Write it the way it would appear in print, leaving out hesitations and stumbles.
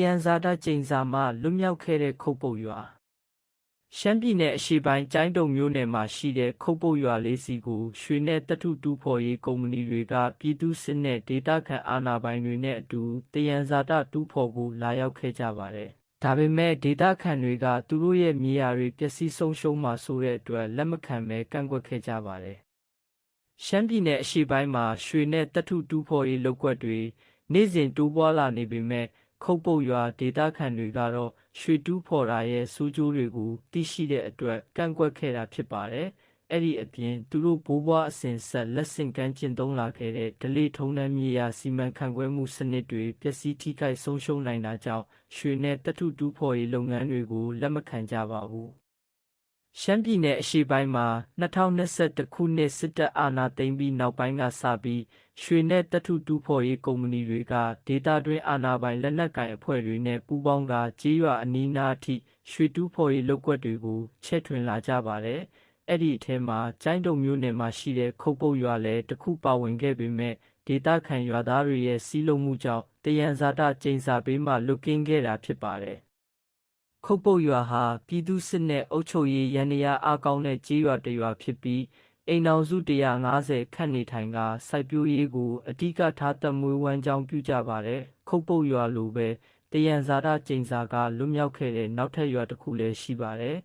ယန်ဇာတကျိန်စာမှလွတ်မြောက်ခဲ့တဲ့ခုတ်ပုတ်ရွာရှမ်းပြည်နယ်အရှေ့ပိုင်းကျိုင်းတုံမြို့နယ်မှာရှိတဲ့ခုတ်ပုတ်ရွာလေးစီကိုရွှေနဲ့သတ္ထုတူးဖော်ရေးကုမ္ပဏီတွေကပြည်သူ့စစ်နဲ့ဒေသခံအာဏာပိုင်တွေနဲ့အတူသယံဇာတတူးဖော်ဖို့လာရောက်ခဲ့ကြပါတယ်။ဒါပေမဲ့ဒေသခံတွေကသူတို့ရဲ့မြေယာတွေပျက်စီးဆုံးရှုံးမှာဆိုတဲ့အတွက်လက်မခံဘဲကန့်ကွက်ခဲ့ကြပါတယ်။ရှမ်းပြည်နယ်အရှေ့ပိုင်းမှာရွှေနဲ့သတ္ထုတူးဖော်ရေးလုပ်ကွက်တွေနေ့စဉ်တိုးပွားလာနေပေမဲ့ခုတ်ပုတ်ရွာဒေသခံတွေကတော့ရွှေတူးဖော်တာရဲ့ဆိုးကျိုးတွေကိုသိရှိတဲ့အတွက်ကန့်ကွက်ခဲ့တာဖြစ်ပါတယ်။အဲ့ဒီအပြင်သူတို့ဘိုးဘွားအစဉ်ဆက်လက်ဆင့်ကမ်းကျင့်သုံးလာခဲ့တဲ့ဓလေ့ထုံးတမ်းမြေယာစီမံခန့်ခွဲမှုစနစ်တွေပျက်စီးထိခိုက်ဆုံးရှုံးနိုင်တာကြောင့်ရွှေနဲ့သတ္ထုတူးဖော်ရေးလုပ်ငန်းတွေကိုလက်မခံကြပါဘူး။ရှမ်းပြည်နယ်အရှေ့ပိုင်းမှာ2021ခုနှစ်စစ်တပ်အာဏာသိမ်းပြီးနောက်ပိုင်းကစပြီးရွှေနဲ့သတ္ထုတူးဖော်ရေးကုမ္ပဏီတွေကဒေသတွင်းအာဏာပိုင်လက်နက်ကိုင်အဖွဲ့တွေနဲ့ပူးပေါင်းကကြေးရွာအနီးနားအထိရွှေတူးဖော်ရေးလုပ်ကွက်တွေကိုချဲ့ထွင်လာကြပါတယ်။အဲ့ဒီအထဲမှာကျိုင်းတုံမြို့နယ်မှာရှိတဲ့ခုတ်ပုတ်ရွာလည်းတစ်ခုပါဝင်ခဲ့ပေမဲ့ဒေသခံရွာသားတွေရဲ့စီးလုံးမှုကြောင့်သယံဇာတကျိန်စာပေးမှလွတ်ကင်းခဲ့တာဖြစ်ပါတယ်။ခုတ်ပုတ်ရွာဟာပြည်သူ့စစ်နဲ့အုပ်ချုပ်ရေးယန္တရားအားကောင်းတဲ့ကြေးရွာတစ်ရွာဖြစ်ပြီးအိမ်ထောင်စု150ခန့်နေထိုင်ကစိုက်ပျိုးရေးကိုအဓိကထားသက်မွေးဝမ်းကြောင်းပြုကြပါတယ်။ခုတ်ပုတ်ရွာလိုပဲသယံဇာတကျိန်စာကလွတ်မြောက်ခဲ့တဲ့နောက်ထပ်ရွာတစ်ခုလည်းရှိပါတယ်